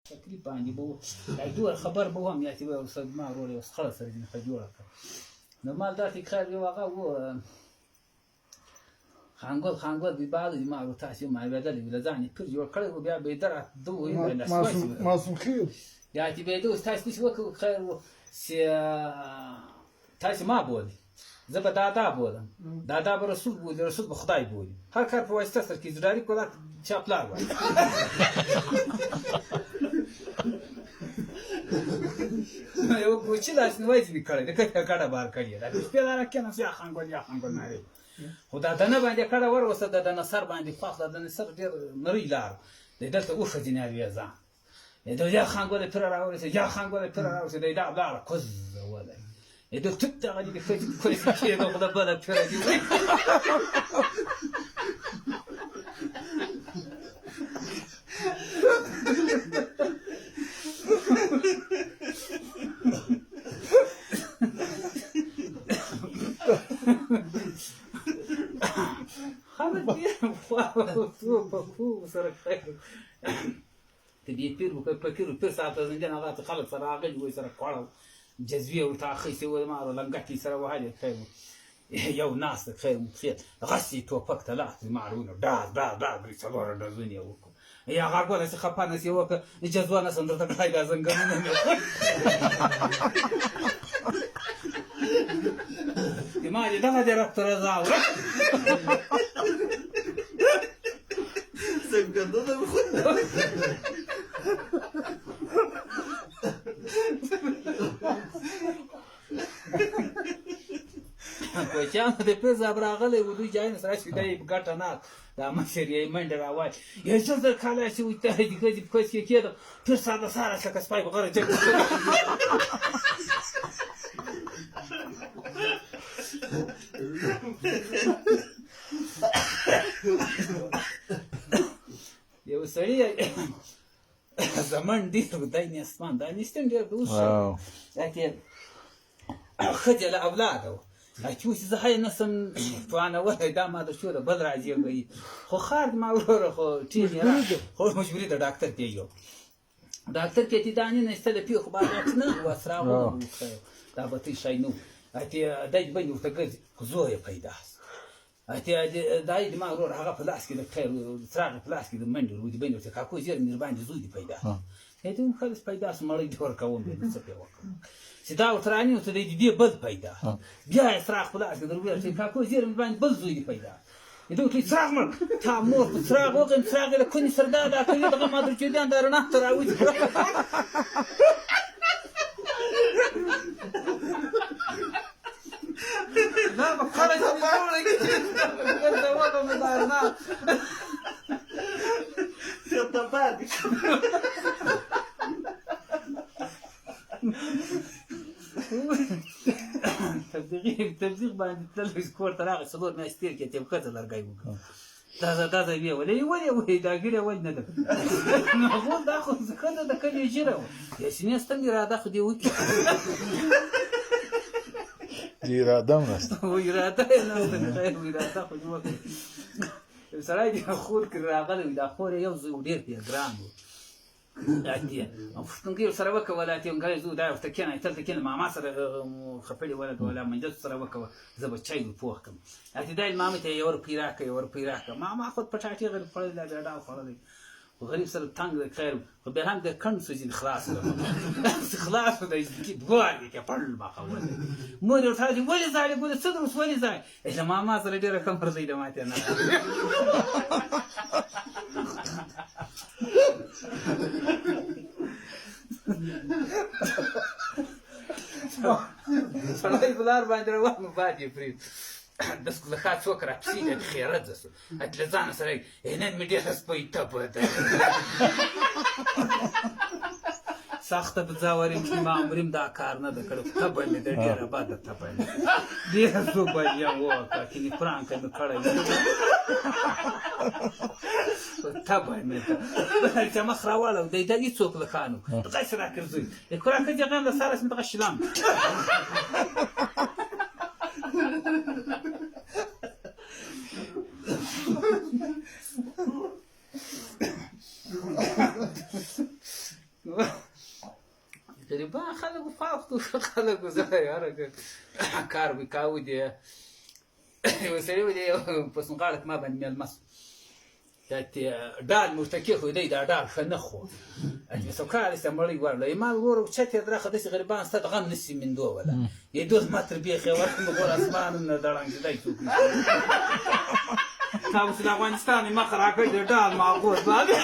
تقریبا باندې به دا دوه خبر به هم یاتي به اوس ما ورور اوس خلاص سره دې په جوړه کړ نو مال دا تکرار یو هغه و خانګول دی بعد ما ورته تاسو ما بدل ویل ځان پر جوړ کړو بیا به در دوه معصوم خیر یاتي به دوه تاسو څه وکړو خیر سي تاسو ما بول زه به دادا بولم دادا به رسول بولي رسول به خدای بولي هر کار په واسطه سره کې زړاري کوله چاپلار وای یو کوچی لاس نه وځي کړي دا کړه بار کړی دا سپیلاره کې نه یا خانګول نه لري خدا ته نه باندې کړه ور وسه د نصر باندې فخ د نصر ډیر نری لار دلته اوخه جناري ځان دا یا خانګول پر راوړي یا خانګول پر راوړي دا بلار کوز ولا دا ټپ ته غلي د فټ کولی چې دا خدای په دې پر دی تبي بير وكبكير بير ساعة زنجان هذا خلق سراغل ويسرق قارو جزوية وتأخيسي وما لنقتي سرا وهذه خير يو ناس خير مخير غسي توفق ثلاث معرونه دا بيصور الدنيا وكم يا غاقول سي خبانا سي وك جزوانا سندرت كايدا زنجان دماغي ده غادي رفتر زاو زنجان ده بخد کوچان د پیزا براغله و دوی جاین سره شي دای ګټه نه دا مشري منډه راوای یو څه د کاله شي وته دې کوي په کې کېده پر ساده سره څه کس پای بغره چې یو سړی زمان دې دای نه اسمان دا نشته ډېر دوه لكن خجل اولاده اچوس زه هاي نسم فانا ولا دا ما شو ده بل راځي وي خو خارج ما وروره خو ټیږي خو مشوري د ډاکټر کېږي ډاکټر کې تی دانی نه ستل پیو خو باندې نه وسرا و دا به تی شي نو اته دای بني وتګز زو یې پیدا اته دای ما وروره هغه پلاس کې د خیر سراغ پلاس کې د منډ ورو دی بني ته کاکو زیر میر باندې زو دی پیدا هته خلاص پیدا سمړی دور کوم به څه پیو چې دا وترانی او ته دې بل پیدا بیا اسراغ پلاس کې دروي چې کاکو زیر میر باندې بل زو دی پیدا يدوك لي تراغمر تا مور بتراغ وغن تراغ إلى كوني سرداد أكيد دغم ما أدري جديان دارنا تراويج لا بخرج من دورك قلت وضع من دارنا خطباتك تبزيغ بعد تلفز كور تراغ صدور ما يستير كتير بخطر لرقايبك تازه بيه ولا دا قيله وجنا ده نقول داخل زكاه ده كان يجرى يا سني استني را داخل دي وكي إرادة منست وإرادة ناس خير وإرادة خذ وقت بصراحة دي أخور كراغل وإذا أخور يوزي ودير في جرامو يعني أفتنقي سروك ولا تيم قال زود ده افتكينا يتلتكين مع مصر خفلي ولا من جد سروك زبط شيء فوقكم اعتدال المامة يور بيراك ما أخذ بتاعتي غير فرد لا دا فرد وغريب سر تانغ خير وبهم ده كن سجين خلاص خلاص ده يجيب قوي كفرل ما خول مو ده تاجي ولا زعل يقول تدرس ولا زعل إذا ما مصر دير كم فرزي ده ما تينا فلاي بلار باندې روان باندې فريد داس كل خاط سوكر بسيده خيرات زسو اتلزانا سري هنا مدي حسبي تبد ساخته بزاوري چې ما عمرم دا کار نه کړو تبه مې د ډیره باد تبه ډیره سو بیا وکړه چې فرانک مې کړی تبه مې چې ما خراواله د دې څوک لخانو غش را کړزي کړه کې ځان له سره سم غشلام غریبان خلکو فاختو خلکو زه یاره کار به کاوه دی یو سړی و دی پسنغاړه ما باندې مېلمه سو ډال مې ورته کېښود دا ډال ښه نه خو سوکال سته مړی ورله ما ورور چت یې درخه داسې غریبان سته د غم نسي مندو ولا یې دوز ما تر بیخې ورکړم ګور اسمان نه دړنګېدی څوک تاسو د افغانستان مخ راکړئ د ډال ماغور باندې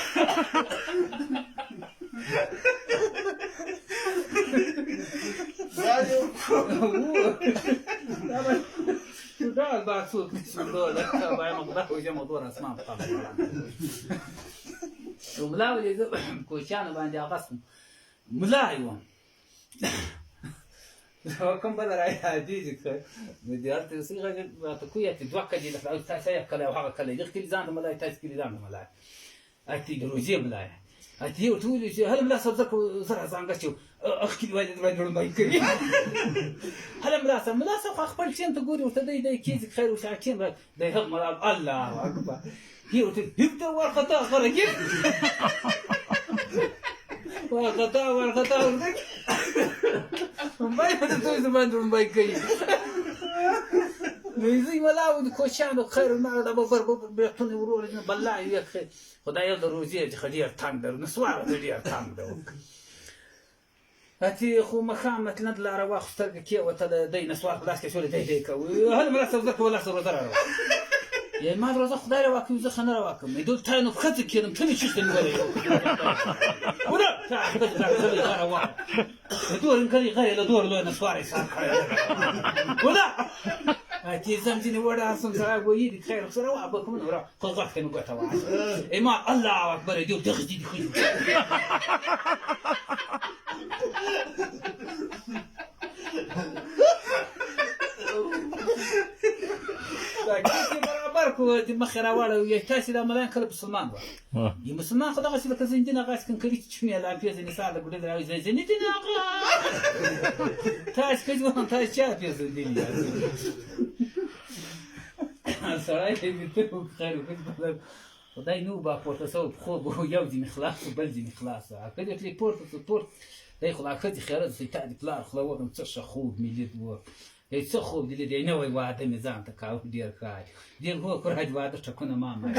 ډال با څوک نسي مندو باید مقدار وجه موضوع اسمان په ملا ولې زه کوچیانو باندې اغسم ملا یې وم کوم بل رايادېږي که مدیرت اوسې غږ راته کوی اتې دوه کلي لکه تاسو یې کلی او هغه کلی دغه کلي ځان ته ملا تاسو کلي ځان ته ملا اتې د روزې ملا اتې ورته وویل چې هله ملا صاحب زه راځانګه چې اخ کلي والي باندې ړومبی کوي هله ملا صاحب خو خپل ټیم ته ګوري ورته دی کیږي خیر وشه ټیم دی هغه ملا الله اکبر هي ورته هیڅ ورخطا غره کې ورخطا ورته ړومبی په دې ځای باندې ړومبی کوي نو زه ولا و د کوچیانو خیر نه د ببر بیرتون ورور نه بلا یې خیر خدای د روزي چې خدای تنگ در نسوار دې تنگ ده اتي خو مخامت نه لاره واخستر کې وته د نسوار خلاص کې شو دې کوي هل ملا صدق ولا سره درا یې ما روزه خدای راوکم زه خنه راوکم مې دوی تاینو خته کېدم ټول شي څه نیولې ولا تعبت غره وا دور کړي غره له دور له نسوار یې سار کړی ولا اتي زمزني وړه اسم سره وې دي خیر سره وا به کوم نور خو غوښته نو ګټه وا ایما الله اکبر دې دغه دې خو برابر کو د مخ راوړل یو تاسو د ملان کله مسلمان و یو مسلمان خدای چې لکه زندین غاښ کن کړي چې مې لا پیځ نه ساده ګډه راوي زندین دي نه تاسو کله وان تاسو چا پیځ دي سړی دې ته خیر وکړي خدای نو با پورته سو خو یو دین خلاص بل دین خلاص کله چې پورته دی خو راکړي خیرات چې تا دې پلار خو وګم څه خوب ملي و څه خوب دې دې نه وای واده مې ځان ته کاوه ډیر کار ډیر هو کور هج واده ټکونه ما نه